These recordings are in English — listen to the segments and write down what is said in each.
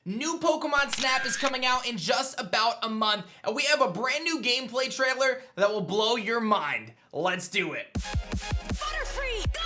New Pokemon Snap is coming out in just about a month, and we have a brand new gameplay trailer that will blow your mind. Let's do it. Butterfree, go!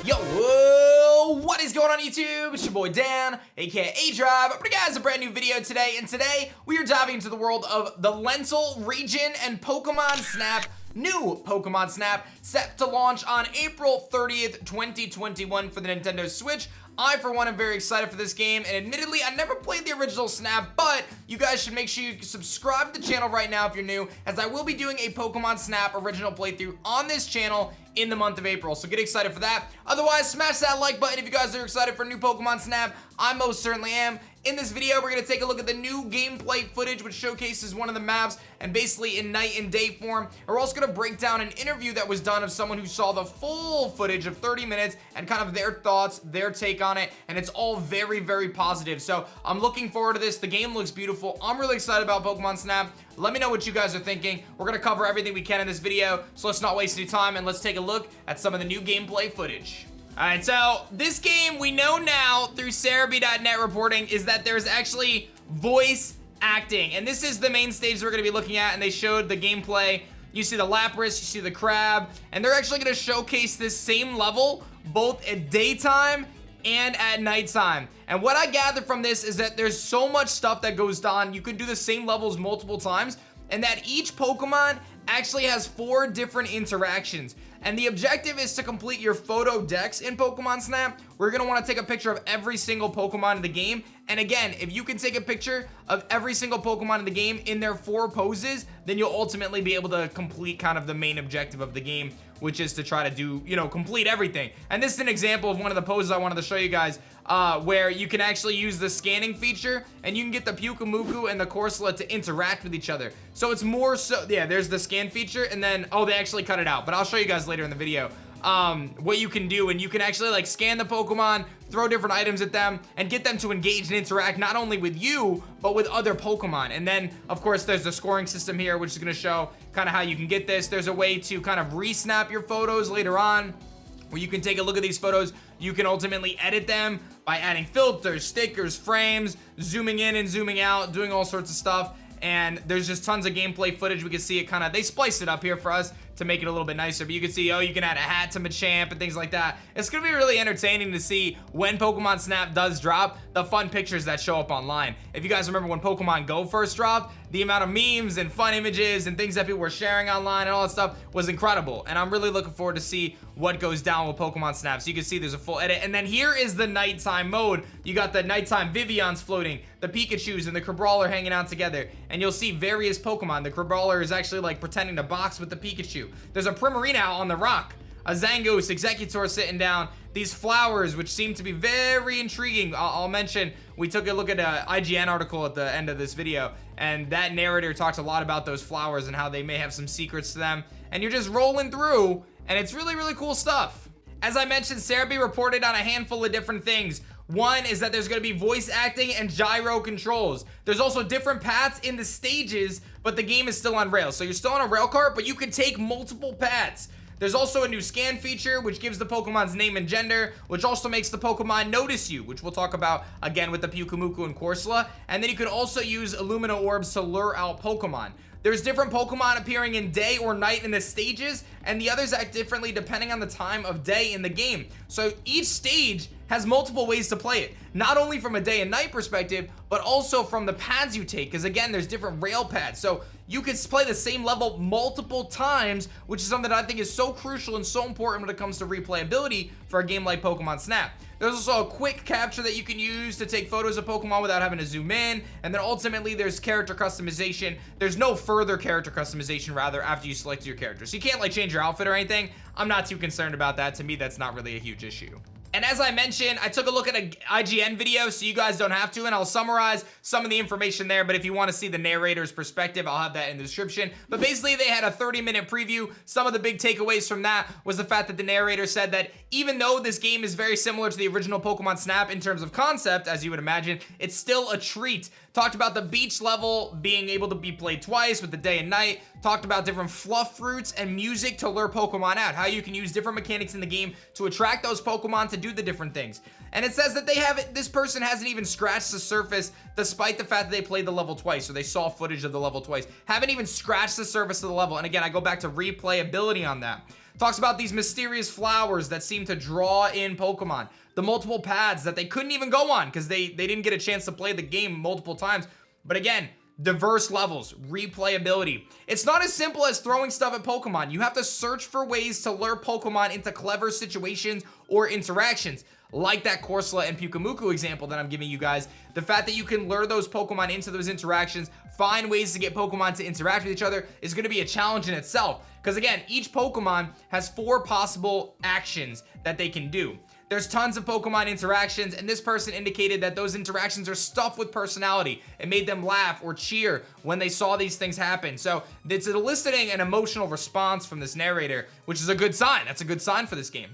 Yo, whoa, what is going on YouTube? It's your boy Dan, aka A-Drive. I'm bringing you guys a brand new video today, and today we are diving into the world of the Lentil region and Pokemon Snap. New Pokemon Snap set to launch on April 30th, 2021 for the Nintendo Switch. I, for one, am very excited for this game, and admittedly, I never played the original Snap, but you guys should make sure you subscribe to the channel right now if you're new, as I will be doing a Pokemon Snap original playthrough on this channel in the month of April, so get excited for that. Otherwise, smash that like button if you guys are excited for new Pokemon Snap. I most certainly am. In this video, we're going to take a look at the new gameplay footage, which showcases one of the maps, and basically in night and day form. We're also going to break down an interview that was done of someone who saw the full footage of 30 minutes, and kind of their thoughts, their take on it, and it's all very, very positive. So I'm looking forward to this. The game looks beautiful. I'm really excited about Pokemon Snap. Let me know what you guys are thinking. We're going to cover everything we can in this video, so let's not waste any time, and let's take a look at some of the new gameplay footage. Alright, so this game, we know now through Cerebi.net reporting, is that there's actually voice acting. And this is the main stage we're going to be looking at, and they showed the gameplay. You see the Lapras, you see the Crab, and they're actually going to showcase this same level both at daytime and at nighttime. And what I gathered from this is that there's so much stuff that goes on. You could do the same levels multiple times, and that each Pokemon actually has 4 different interactions. And the objective is to complete your photo decks in Pokemon Snap. We're going to want to take a picture of every single Pokemon in the game. And again, if you can take a picture of every single Pokemon in the game in their 4 poses, then you'll ultimately be able to complete kind of the main objective of the game, which is to try to do, complete everything. And this is an example of one of the poses I wanted to show you guys, where you can actually use the scanning feature, and you can get the Pyukumuku and the Corsola to interact with each other. So it's more so, yeah, there's the scan feature, and then, oh, they actually cut it out, but I'll show you guys later in the video what you can do, and you can actually like scan the Pokemon, throw different items at them, and get them to engage and interact not only with you, but with other Pokemon. And then, of course, there's the scoring system here, which is going to show kind of how you can get this. There's a way to kind of re-snap your photos later on, where you can take a look at these photos. You can ultimately edit them by adding filters, stickers, frames, zooming in and zooming out, doing all sorts of stuff. And there's just tons of gameplay footage. We can see it kind of, they spliced it up here for us to make it a little bit nicer, but you can see, oh, you can add a hat to Machamp and things like that. It's gonna be really entertaining to see when Pokemon Snap does drop, the fun pictures that show up online. If you guys remember when Pokemon Go first dropped, the amount of memes and fun images and things that people were sharing online and all that stuff was incredible. And I'm really looking forward to see what goes down with Pokemon Snap. So you can see there's a full edit. And then here is the nighttime mode. You got the nighttime Vivians floating, the Pikachus and the Crabrawler hanging out together. And you'll see various Pokemon. The Crabrawler is actually like pretending to box with the Pikachu. There's a Primarina out on the rock, a Zangoose, Executor sitting down, these flowers, which seem to be very intriguing. I'll mention, we took a look at an IGN article at the end of this video, and that narrator talks a lot about those flowers and how they may have some secrets to them. And you're just rolling through, and it's really, really cool stuff. As I mentioned, Cerebi reported on a handful of different things. One is that there's going to be voice acting and gyro controls. There's also different paths in the stages, but the game is still on rails. So you're still on a rail cart, but you can take multiple paths. There's also a new scan feature, which gives the Pokemon's name and gender, which also makes the Pokemon notice you, which we'll talk about again with the Pyukumuku and Corsola. And then you can also use Illumina Orbs to lure out Pokemon. There's different Pokemon appearing in day or night in the stages, and the others act differently depending on the time of day in the game. So each stage has multiple ways to play it, not only from a day and night perspective, but also from the paths you take, because again, there's different rail paths. So you could play the same level multiple times, which is something that I think is so crucial and so important when it comes to replayability for a game like Pokemon Snap. There's also a quick capture that you can use to take photos of Pokemon without having to zoom in. And then ultimately there's character customization. There's no further character customization rather after you select your character. So you can't like change your outfit or anything. I'm not too concerned about that. To me, that's not really a huge issue. And as I mentioned, I took a look at an IGN video, so you guys don't have to, and I'll summarize some of the information there, but if you want to see the narrator's perspective, I'll have that in the description. But basically, they had a 30-minute preview. Some of the big takeaways from that was the fact that the narrator said that even though this game is very similar to the original Pokemon Snap in terms of concept, as you would imagine, it's still a treat. Talked about the beach level being able to be played twice with the day and night. Talked about different fluff fruits and music to lure Pokemon out. How you can use different mechanics in the game to attract those Pokemon to to do the different things. And it says that this person hasn't even scratched the surface despite the fact that they played the level twice, or they saw footage of the level twice. Haven't even scratched the surface of the level. And again, I go back to replayability on that. Talks about these mysterious flowers that seem to draw in Pokemon. The multiple paths that they couldn't even go on because they didn't get a chance to play the game multiple times. But again, diverse levels, replayability. It's not as simple as throwing stuff at Pokemon. You have to search for ways to lure Pokemon into clever situations or interactions. Like that Corsola and Pyukumuku example that I'm giving you guys. The fact that you can lure those Pokemon into those interactions, find ways to get Pokemon to interact with each other is going to be a challenge in itself. Because again, each Pokemon has 4 possible actions that they can do. There's tons of Pokemon interactions, and this person indicated that those interactions are stuffed with personality. It made them laugh or cheer when they saw these things happen. So it's eliciting an emotional response from this narrator, which is a good sign. That's a good sign for this game.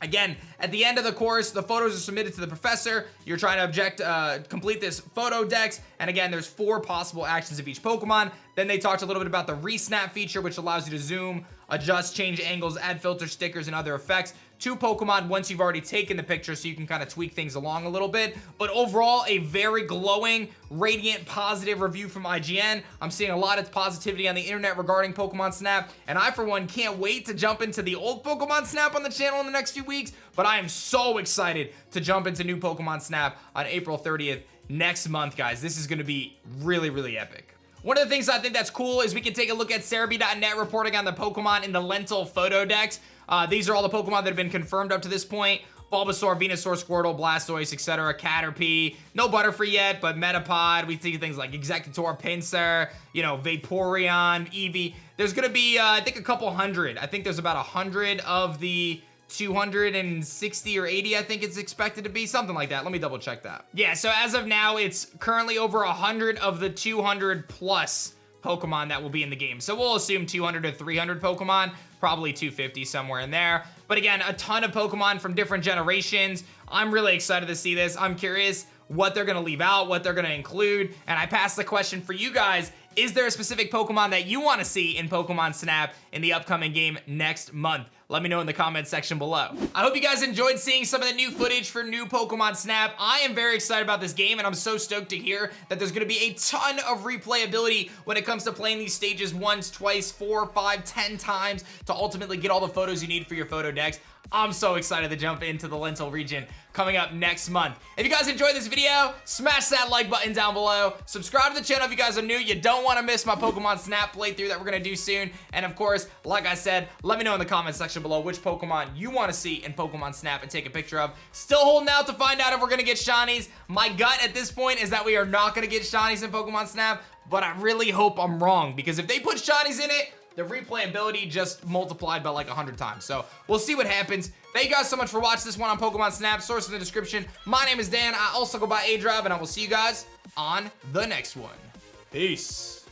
Again, at the end of the course, the photos are submitted to the professor. You're trying to complete this photo dex. And again, there's 4 possible actions of each Pokemon. Then they talked a little bit about the resnap feature, which allows you to zoom, adjust, change angles, add filter stickers, and other effects to Pokemon once you've already taken the picture, so you can kind of tweak things along a little bit. But overall, a very glowing, radiant, positive review from IGN. I'm seeing a lot of positivity on the internet regarding Pokemon Snap, and I, for one, can't wait to jump into the old Pokemon Snap on the channel in the next few weeks, but I am so excited to jump into new Pokemon Snap on April 30th next month, guys. This is going to be really, really epic. One of the things I think that's cool is we can take a look at Cerebi.net reporting on the Pokemon in the Lentil photo decks. These are all the Pokemon that have been confirmed up to this point. Bulbasaur, Venusaur, Squirtle, Blastoise, etc. Caterpie. No Butterfree yet, but Metapod. We see things like Executor, Pinsir, Vaporeon, Eevee. There's going to be, I think, a couple hundred. I think there's about 100 of the 260 or 80, I think it's expected to be, something like that. Let me double check that. Yeah, so as of now, it's currently over 100 of the 200 plus Pokemon that will be in the game. So we'll assume 200 to 300 Pokemon, probably 250 somewhere in there. But again, a ton of Pokemon from different generations. I'm really excited to see this. I'm curious what they're gonna leave out, what they're gonna include. And I passed the question for you guys. Is there a specific Pokemon that you want to see in Pokemon Snap in the upcoming game next month? Let me know in the comments section below. I hope you guys enjoyed seeing some of the new footage for new Pokemon Snap. I am very excited about this game, and I'm so stoked to hear that there's gonna be a ton of replayability when it comes to playing these stages once, twice, 4, 5, 10 times to ultimately get all the photos you need for your photo decks. I'm so excited to jump into the Lentil region coming up next month. If you guys enjoyed this video, smash that like button down below. Subscribe to the channel if you guys are new. You don't want to miss my Pokemon Snap playthrough that we're going to do soon. And of course, like I said, let me know in the comments section below which Pokemon you want to see in Pokemon Snap and take a picture of. Still holding out to find out if we're going to get shinies. My gut at this point is that we are not going to get shinies in Pokemon Snap, but I really hope I'm wrong, because if they put shinies in it, the replayability just multiplied by like 100 times. So we'll see what happens. Thank you guys so much for watching this one on Pokemon Snap. Source in the description. My name is Dan. I also go by A-Drive, and I will see you guys on the next one. Peace.